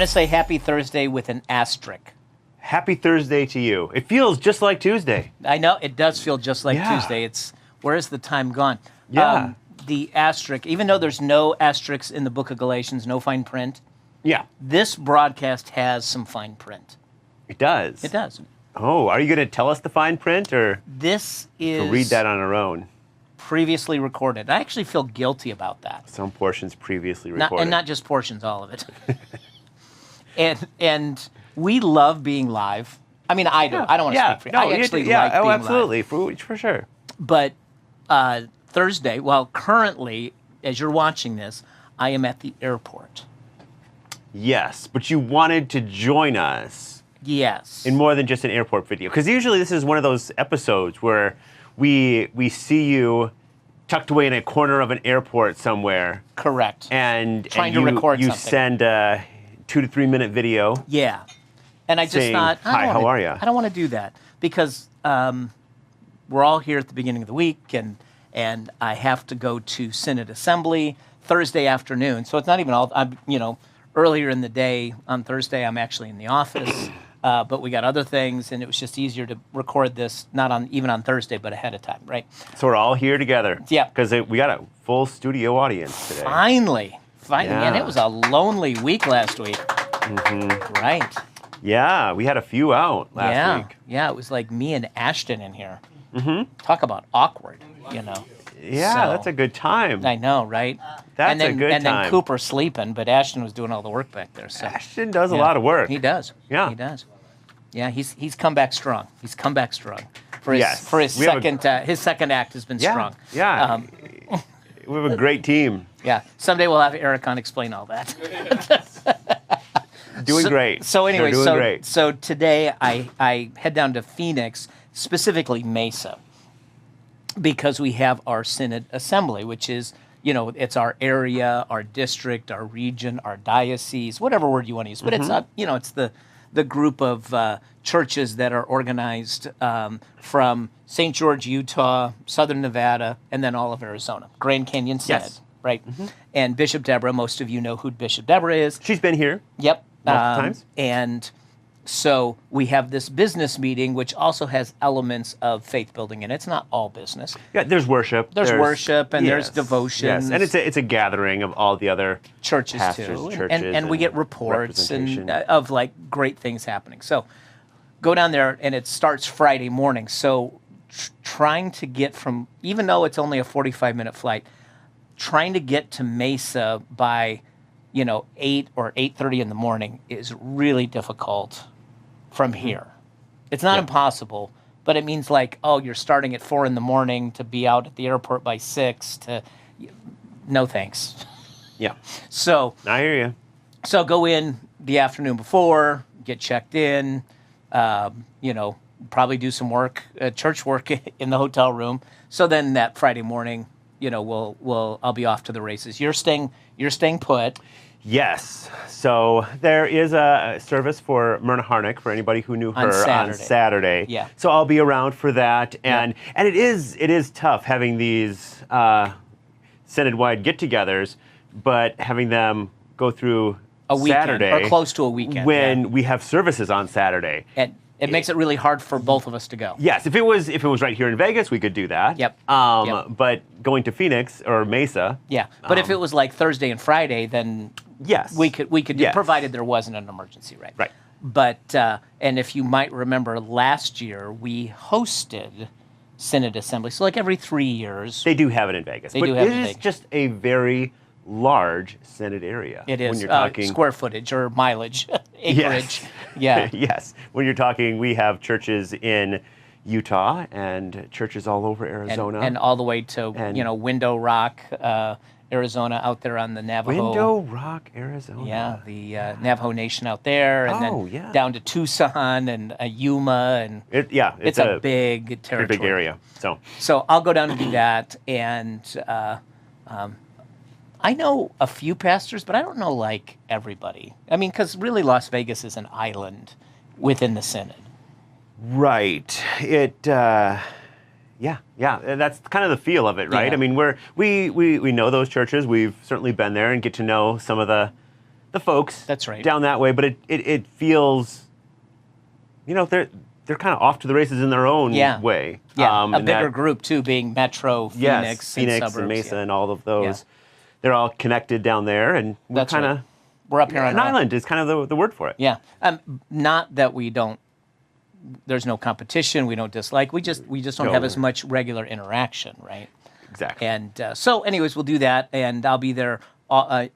to say happy Thursday with an asterisk. Happy Thursday to you. It feels just like Tuesday. I know, it does feel just like Yeah. Tuesday. Where is the time gone? Yeah. The asterisk, even though there's no asterisks in the book of Galatians, no fine print, Yeah, this broadcast has some fine print. it does. It does. Oh, are you going to tell us the fine print or This is read that on our own? previously recorded. I actually feel guilty about that. Some portions previously Not, recorded. and not just portions, all of it. and we love being live. I mean, I do. I don't want to speak for you. I actually like being live. absolutely, for sure. But Thursday, well, currently, as you're watching this, I am at the airport. Yes, but you wanted to join us Yes. in more than just an airport video, because usually this is one of those episodes where we see you tucked away in a corner of an airport somewhere, Correct. and Trying and to record you something. send a 2 to 3 minute video. Yeah. And I just saying, thought, "Hi, how are ya?" I don't want to do that because we're all here at the beginning of the week, and I have to go to Synod Assembly Thursday afternoon. So it's not even earlier in the day on Thursday, I'm actually in the office, but we got other things, and it was just easier to record this even on Thursday, but ahead of time, right? So we're all here together. Yeah. Because we got a full studio audience today. Finally, man, Yeah. it was a lonely week last week. Right. Yeah, we had a few out last week. Yeah, it was like me and Ashton in here. Talk about awkward, Yeah, So- that's a good time. I know, right? That's and then, a good and time. then Cooper sleeping, but Ashton was doing all the work back there. So Ashton does a yeah. lot of work. He does. Yeah. he does. Yeah, he's come back strong. He's come back strong. For his Yes. for his We have his second act has been Yeah, strong. yeah. Um, We have a great team. yeah. Someday we'll have Eric on explain all that. Doing great. So anyway, They're doing great. so today I head down to Phoenix, specifically Mesa, because we have our Synod Assembly, which is, it's our area, our district, our region, our diocese, whatever word you want to use. But it's it's the group of churches that are organized from St. George, Utah, Southern Nevada, and then all of Arizona. Grand Canyon Synod, Yes. right? And Bishop Deborah, most of you know who Bishop Deborah is. She's been here. Yep. Multiple times. And so we have this business meeting, which also has elements of faith building in it. It's not all business. Yeah, there's worship. There's worship and there's yes, devotions. Yes, and it's a gathering of all the other Churches pastors, too. churches, And we get reports representation. of like great things happening. So go down there and it starts Friday morning. So trying to get from, even though it's only a 45-minute flight, trying to get to Mesa by 8 or 8:30 in the morning is really difficult from here. It's not impossible, but it means you're starting at 4 in the morning to be out at the airport by 6 no thanks. Yeah, So I hear you. so go in the afternoon before, get checked in, probably do some work, church work in the hotel room. So then that Friday morning, I'll be off to the races. You're staying put. Yes. So there is a service for Myrna Harnick, for anybody who knew her, on Saturday. Yeah. So I'll be around for that. And it is tough having these Synod-wide get-togethers, but having them go through A weekend, Saturday. or close to a weekend, When we have services on Saturday. And it makes it really hard for both of us to go. Yes, if it was right here in Vegas, we could do that. Yep. Yep. But going to Phoenix or Mesa. Yeah, but if it was like Thursday and Friday, then Yes. we could do, Yes. provided there wasn't an emergency, right? Right. But and if you might remember, last year we hosted Synod Assembly. So every 3 years, They do have it in Vegas. They but do have it it in is Vegas. just a very large Synod area. it is When you're talking square footage or mileage, acreage. Yeah. Yes. When you're talking, we have churches in Utah and churches all over Arizona. And all the way to And- Window Rock, Arizona, out there on the Navajo. Window Rock, Arizona. Yeah, the Navajo Nation out there, and Oh, then yeah. down to Tucson and Yuma, and It's a big territory. big area. So So I'll go down and do that, and I know a few pastors, but I don't know everybody. I mean, because really Las Vegas is an island within the Synod. right. Yeah. And that's kind of the feel of it, right? Yeah. I mean, we know those churches. We've certainly been there and get to know some of the the folks. That's right. Down that way, but it feels, they're kind of off to the races in their own way. Yeah, a and bigger group too, being Metro, Phoenix, and Phoenix suburbs, and Mesa yeah. and all of those. Yeah. They're all connected down there, and we're That's kind of right. We're up here on an our- island is kind of the word for it. Yeah, not that we don't. There's no competition. We don't dislike. We just don't No. have as much regular interaction, right? Exactly. And so, anyways, we'll do that, and I'll be there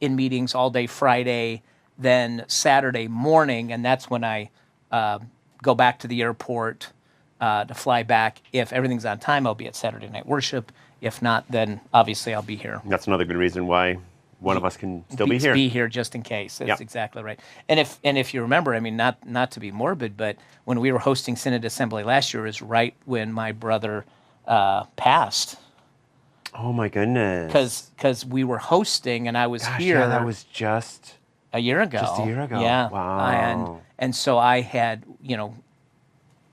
in meetings all day Friday, then Saturday morning, and that's when I go back to the airport to fly back. If everything's on time, I'll be at Saturday night worship. If not, then obviously I'll be here. That's another good reason why one of us can still be here. Be here just in case. That's Yep. exactly right. And if you remember, I mean, not to be morbid, but when we were hosting Synod Assembly last year is right when my brother passed. Oh my goodness. Because we were hosting and I was Gosh, here. yeah, that was just a year ago. Just a year ago. Yeah. Wow. And so I had,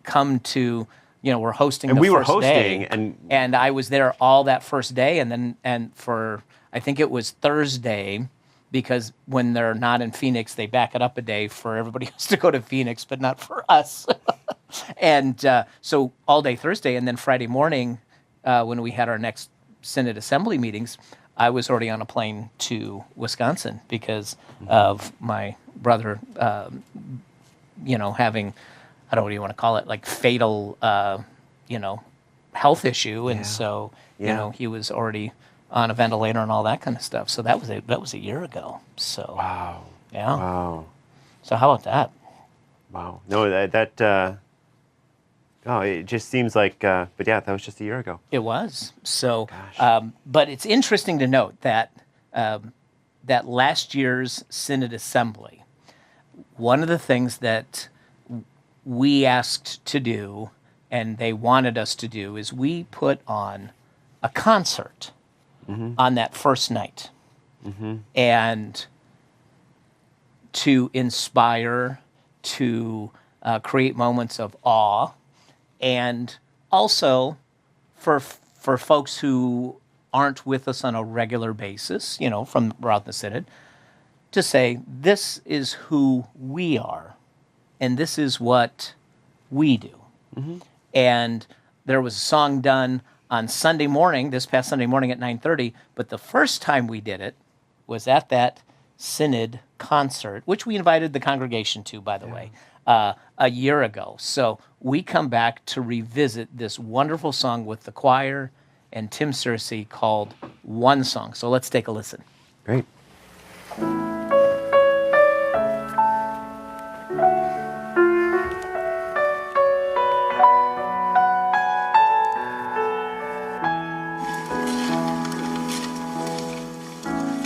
come to, we're hosting And the we were first hosting, day, and I was there all that first day, and for I think it was Thursday, because when they're not in Phoenix, they back it up a day for everybody else to go to Phoenix, but not for us. And so all day Thursday, and then Friday morning, when we had our next Synod Assembly meetings, I was already on a plane to Wisconsin because of my brother, having, I don't know what you want to call it, like fatal, health issue, and so he was already on a ventilator and all that kind of stuff. So that was a year ago. So wow. yeah. Wow. So how about that? Wow. No, it just seems like, but yeah, that was just a year ago. It was. So, Gosh. but it's interesting to note that that last year's Synod Assembly, one of the things that we asked to do and they wanted us to do is we put on a concert on that first night. And to inspire, to create moments of awe, and also for folks who aren't with us on a regular basis, from around the Synod, to say, this is who we are, and this is what we do. And there was a song done on Sunday morning, this past Sunday morning at 9:30, but the first time we did it was at that Synod concert, which we invited the congregation to, by the way, a year ago. So we come back to revisit this wonderful song with the choir and Tim Searcy called One Song. So let's take a listen. Great.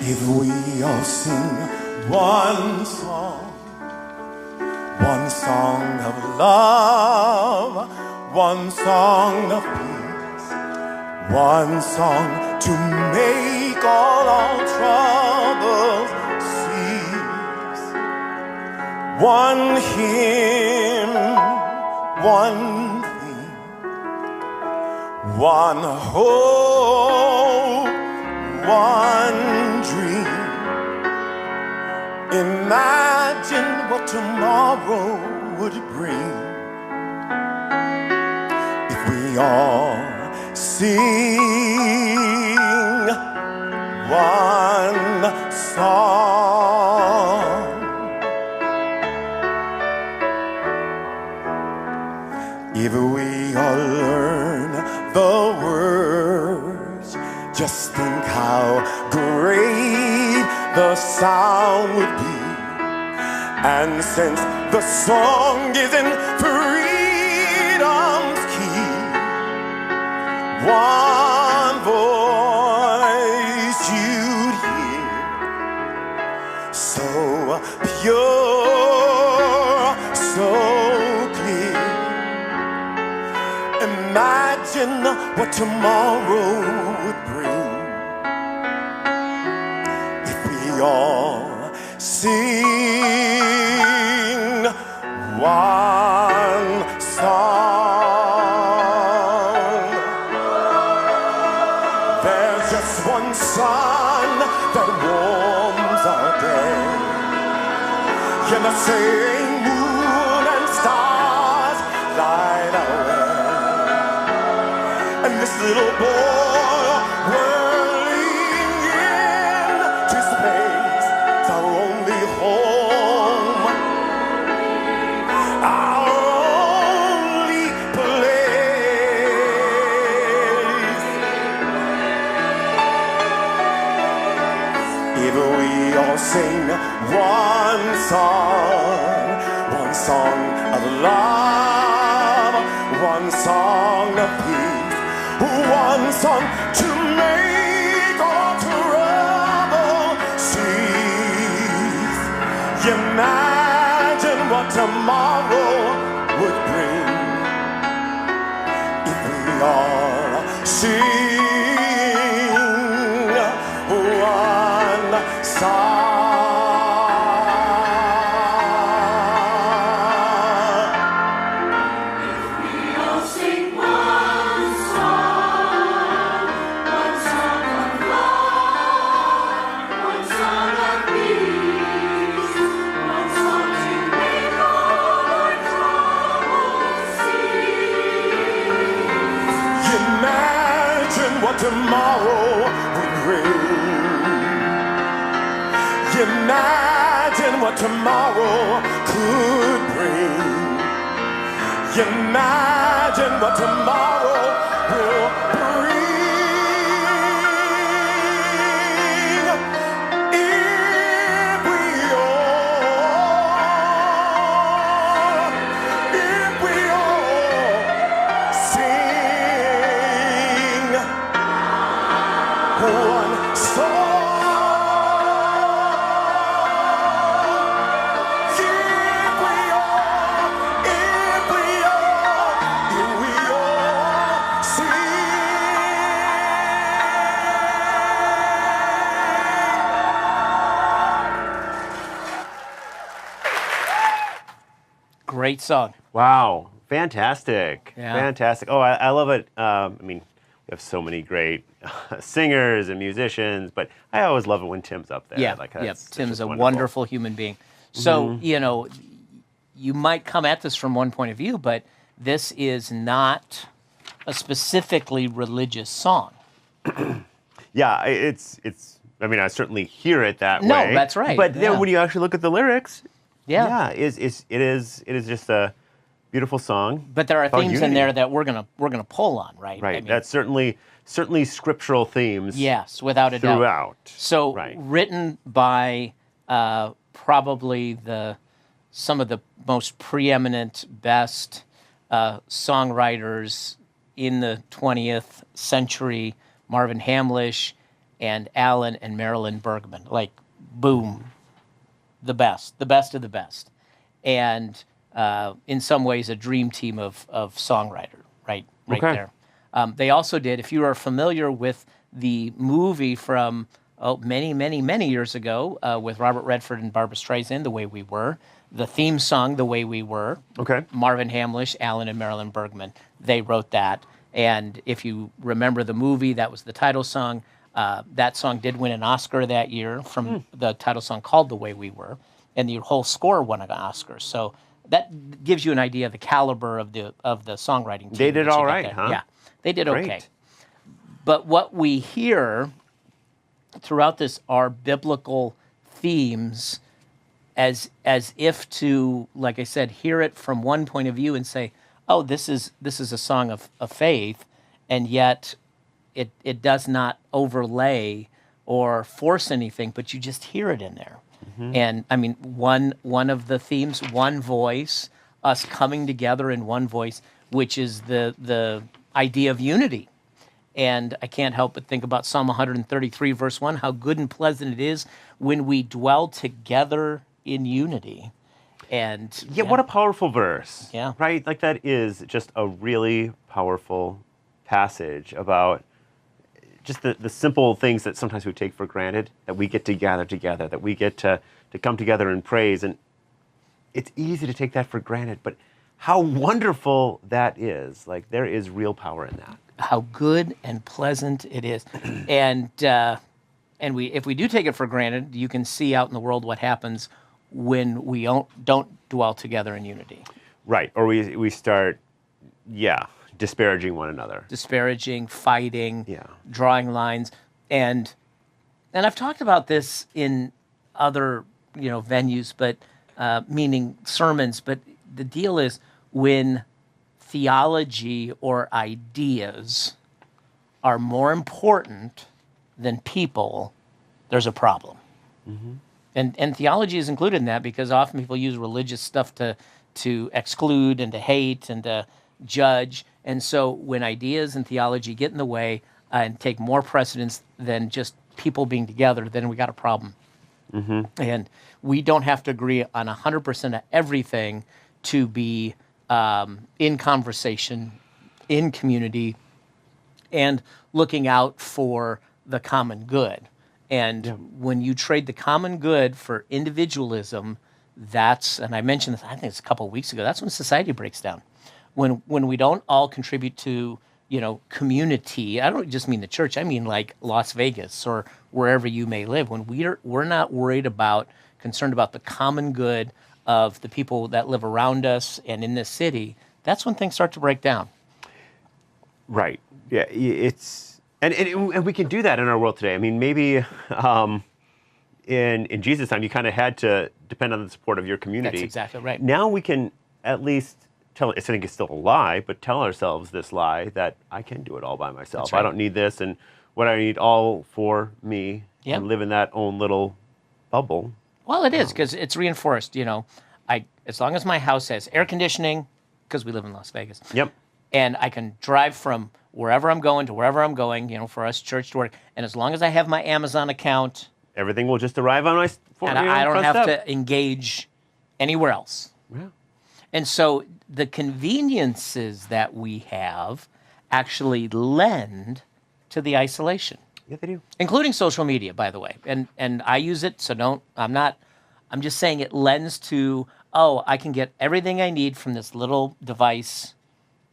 If we all sing one song of love, one song of peace, one song to make all our troubles cease. One hymn, one theme, one hope, one dream. Imagine what tomorrow would bring if we all sing one song. If we all learn the words, just think how great the sound would be. And since the song is in freedom's key, one voice you'd hear, so pure, so clear. Imagine what tomorrow would bring if we all sing one song. There's just one sun that warms our day, and the same moon and stars light our way. And this little boy whirling into space, it's our only home, our only place. If we all sing one song of love, one song of peace, one song to make all trouble cease. Imagine what tomorrow would bring if we all sing one song. What tomorrow would bring. Imagine what tomorrow could bring. Imagine what tomorrow will bring. If we all sing one song. If we all sing. Great song. Wow, fantastic, Yeah. fantastic. Oh, I love it. I mean, we have so many great singers and musicians, but I always love it when Tim's up there. Yeah, Like, yeah. that's Tim's just a wonderful. wonderful human being. So, you know, you might come at this from one point of view, but this is not a specifically religious song. Yeah, it's. I mean, I certainly hear it that No, way. that's right, But yeah. then when you actually look at the lyrics, Yeah. it is just a beautiful song. But there are about themes in unity. there that we're gonna pull on, right? Right. I mean, That's certainly scriptural themes. yes, without a doubt. Throughout. So Right. written by probably some of the most preeminent, best songwriters in the 20th century, Marvin Hamlish and Alan and Marilyn Bergman. Like, boom, the best of the best. And in some ways, a dream team of songwriter, right Okay. there. They also did, if you are familiar with the movie from many, many, many years ago with Robert Redford and Barbra Streisand, The Way We Were, the theme song, The Way We Were, Okay. Marvin Hamlish, Alan and Marilyn Bergman, they wrote that. And if you remember the movie, that was the title song. That song did win an Oscar that year from the title song called The Way We Were. And the whole score won an Oscar. So that gives you an idea of the caliber of the songwriting team. They did that you all got right, there. huh? Yeah, they did Great. okay. But what we hear throughout this are biblical themes as if to, like I said, hear it from one point of view and say, oh, this is a song of faith, and yet it does not overlay or force anything, but you just hear it in there. And I mean, one of the themes, one voice, us coming together in one voice, which is the idea of unity. And I can't help but think about Psalm 133, verse 1, how good and pleasant it is when we dwell together in unity. And Yeah, what a powerful verse. Yeah. Right? Like, that is just a really powerful passage about just the simple things that sometimes we take for granted, that we get to gather together, that we get to come together in praise. And it's easy to take that for granted, but how wonderful that is. Like, there is real power in that. how good and pleasant it is. And if we do take it for granted, you can see out in the world what happens when we don't dwell together in unity. Right. Or we start, disparaging one another. Disparaging, fighting, Yeah. drawing lines. And I've talked about this in other, venues, but meaning sermons, but the deal is when theology or ideas are more important than people, there's a problem. And theology is included in that because often people use religious stuff to exclude and to hate and to judge. And so when ideas and theology get in the way and take more precedence than just people being together, then we got a problem. And we don't have to agree on 100% of everything to be in conversation, in community, and looking out for the common good. And when you trade the common good for individualism, and I mentioned this, I think it's a couple of weeks ago, that's when society breaks down. When we don't all contribute to, community, I don't just mean the church, I mean like Las Vegas or wherever you may live, when we're not concerned about the common good of the people that live around us and in this city, that's when things start to break down. Right. Yeah. And we can do that in our world today. I mean, maybe in Jesus' time, you kind of had to depend on the support of your community. That's exactly right. Now we can at least I think it's still a lie, but tell ourselves this lie that I can do it all by myself. That's right. I don't need this, and what I need all for me, and live in that own little bubble. Well, it is because it's reinforced. As long as my house has air conditioning, because we live in Las Vegas. Yep. And I can drive from wherever I'm going to wherever I'm going, for us, church to work. And as long as I have my Amazon account, everything will just arrive on my and I don't have to engage anywhere else. Yeah. And so the conveniences that we have actually lend to the isolation. Yeah, they do. Including social media, by the way. And I use it, so I'm just saying it lends to, I can get everything I need from this little device,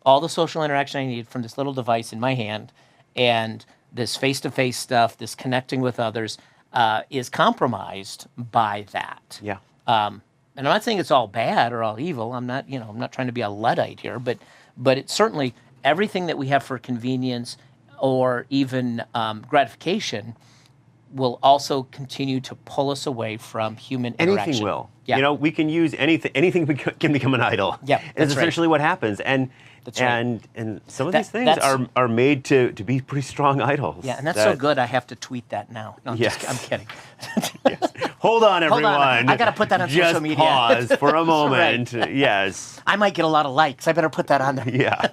all the social interaction I need from this little device in my hand, and this face-to-face stuff, this connecting with others, is compromised by that. Yeah. And I'm not saying it's all bad or all evil. I'm not trying to be a Luddite here, but it's certainly everything that we have for convenience or even gratification will also continue to pull us away from human interaction. Anything will. Yeah. We can use anything. Anything can become an idol. Yeah, and that's it's essentially what happens. And That's right. and some of these things are made to be pretty strong idols. Yeah, and that's so good. I have to tweet that now. No, I'm kidding. Yes. Hold on, everyone. I got to put that on social media. Just pause for a moment. Right. Yes. I might get a lot of likes. I better put that on there. Yeah.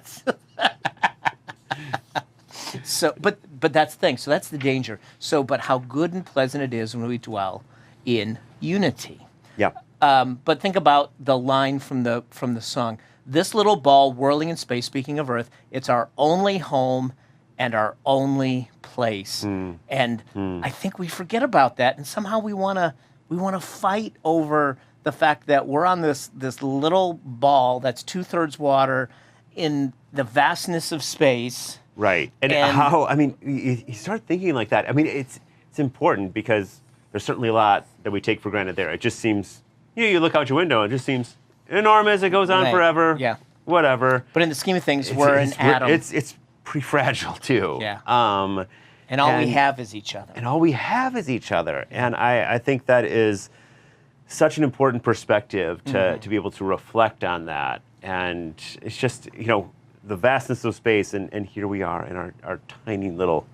So, but that's the thing. So that's the danger. So, but how good and pleasant it is when we dwell in unity. Yeah. But think about the line from the song. This little ball whirling in space, speaking of Earth, it's our only home and our only place. And I think we forget about that, and somehow we want to fight over the fact that we're on this little ball that's 2/3 water in the vastness of space. Right. And how, you start thinking like that. It's important because there's certainly a lot that we take for granted there. It just seems, you look out your window, it just seems enormous, it goes on forever. Yeah. Whatever. But in the scheme of things, we're an atom. It's pretty fragile too. Yeah. And all we have is each other. And all we have is each other. And I think that is such an important perspective to be able to reflect on that. And it's just, the vastness of space, and here we are in our tiny little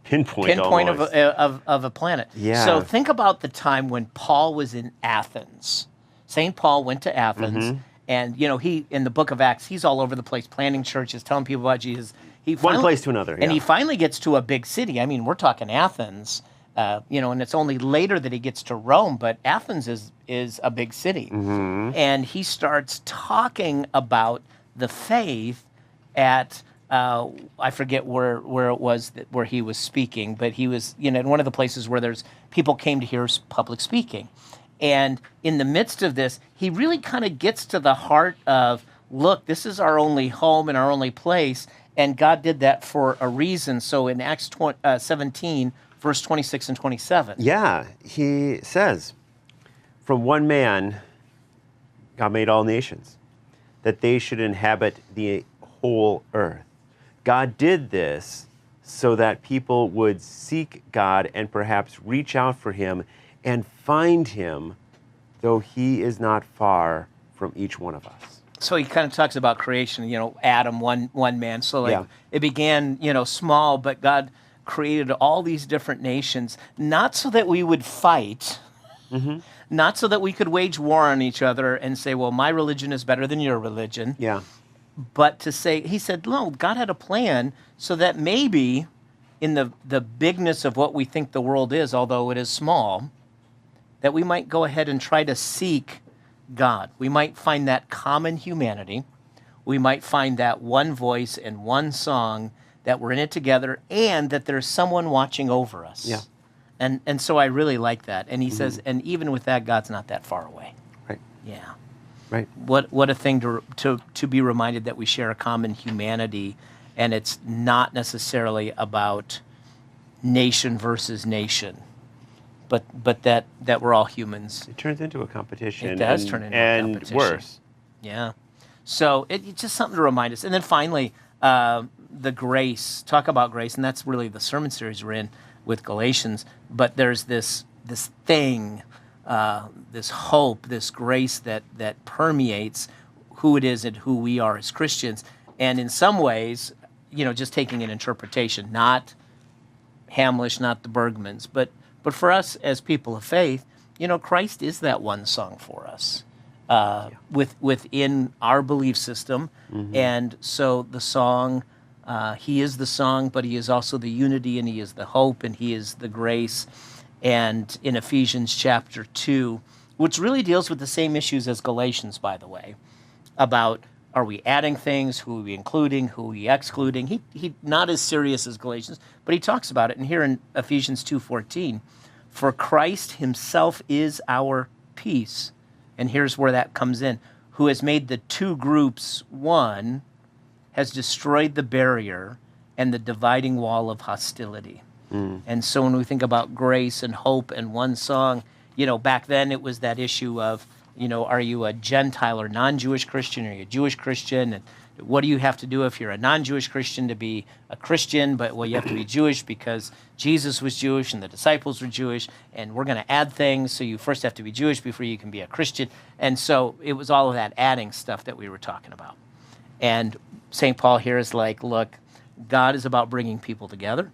pinpoint of a planet. Yeah. So think about the time when Paul was in Athens. St. Paul went to Athens, and he in the book of Acts, he's all over the place, planting churches, telling people about Jesus. One place to another, and he finally gets to a big city. We're talking Athens, and it's only later that he gets to Rome, but Athens is a big city, and he starts talking about the faith at I forget where it was where he was speaking, but he was in one of the places where there's people came to hear public speaking. And in the midst of this, he really kind of gets to the heart of, look, this is our only home and our only place, and God did that for a reason. So in Acts 17, verse 26 and 27. Yeah, he says, from one man, God made all nations, that they should inhabit the whole earth. God did this so that people would seek God and perhaps reach out for him and find him, though he is not far from each one of us. So he kind of talks about creation, Adam, one man. So Yeah. it began, small, but God created all these different nations, not so that we would fight, not so that we could wage war on each other and say, well, my religion is better than your religion. Yeah. But to say, he said, no, God had a plan so that maybe in the bigness of what we think the world is, although it is small, that we might go ahead and try to seek God. We might find that common humanity. We might find that one voice and one song, that we're in it together, and that there's someone watching over us. Yeah. And so I really like that. And he says, and even with that, God's not that far away. Right. Yeah. Right. What a thing to be reminded that we share a common humanity, and it's not necessarily about nation versus nation, but that we're all humans. It turns into a competition. It does turn into a and competition. worse. Yeah. So it's just something to remind us. And then finally, the grace. Talk about grace, and that's really the sermon series we're in with Galatians. But there's this thing, this hope, this grace that permeates who it is and who we are as Christians. And in some ways, just taking an interpretation, not Hamlish, not the Bergmans, but for us as people of faith, Christ is that one song for us within our belief system. And so the song, he is the song, but he is also the unity, and he is the hope, and he is the grace. And in Ephesians chapter 2, which really deals with the same issues as Galatians, by the way, about are we adding things, who are we including, who are we excluding. He not as serious as Galatians, but he talks about it. And here in Ephesians 2:14, for Christ himself is our peace. And here's where that comes in. Who has made the two groups one, has destroyed the barrier and the dividing wall of hostility. And so when we think about grace and hope and one song, back then it was that issue of, are you a Gentile or non-Jewish Christian? Are you a Jewish Christian? And what do you have to do if you're a non-Jewish Christian to be a Christian? But, well, you have to be Jewish because Jesus was Jewish and the disciples were Jewish, and we're going to add things, so you first have to be Jewish before you can be a Christian. And so it was all of that adding stuff that we were talking about. And St. Paul here is like, look, God is about bringing people together.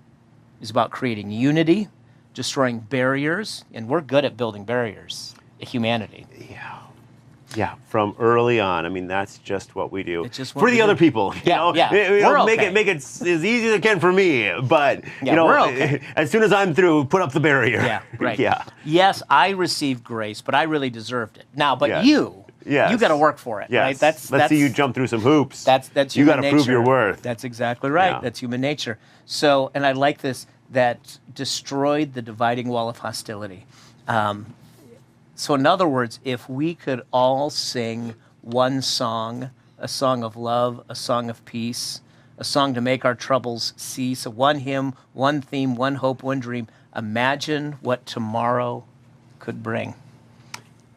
He's about creating unity, destroying barriers, and we're good at building barriers, humanity. Yeah, from early on. I mean, that's just what we do. It's just what for we the do. other people. Yeah. We're okay. Make it as easy as it can for me. But we're okay. as soon as I'm through, put up the barrier. Yeah, right. Yeah. Yes, I received grace, but I really deserved it. Now, but Yes. you Yes. got to work for it, Yes. right? Let's see you jump through some hoops. That's you human got to prove nature. your worth. That's exactly right. Yeah. That's human nature. So, and I like this, that destroyed the dividing wall of hostility. So in other words, if we could all sing one song, a song of love, a song of peace, a song to make our troubles cease, one hymn, one theme, one hope, one dream, imagine what tomorrow could bring.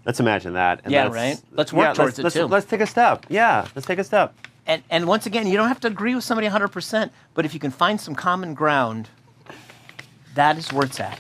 Let's imagine that. And Yeah, let's- right? Let's work towards it, too. Let's take a step. Yeah, let's take a step. And once again, you don't have to agree with somebody 100%, but if you can find some common ground, that is where it's at,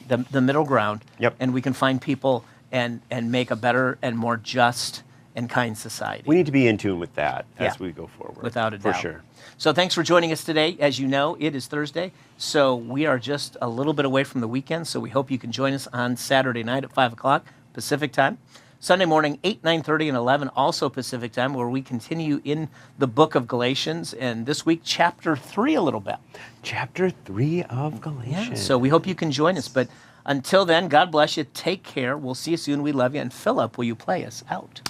the middle ground. Yep. And we can find people and make a better and more just and kind society. We need to be in tune with that as Yeah. we go forward. Without a doubt. For sure. So thanks for joining us today. As you know, it is Thursday, so we are just a little bit away from the weekend, so we hope you can join us on Saturday night at 5 o'clock Pacific time. Sunday morning, 8, 9:30, and 11, also Pacific time, where we continue in the book of Galatians, and this week, chapter 3 a little bit. Chapter 3 of Galatians. Yeah, so we hope you can join us. But until then, God bless you. Take care. We'll see you soon. We love you. And Philip, will you play us out?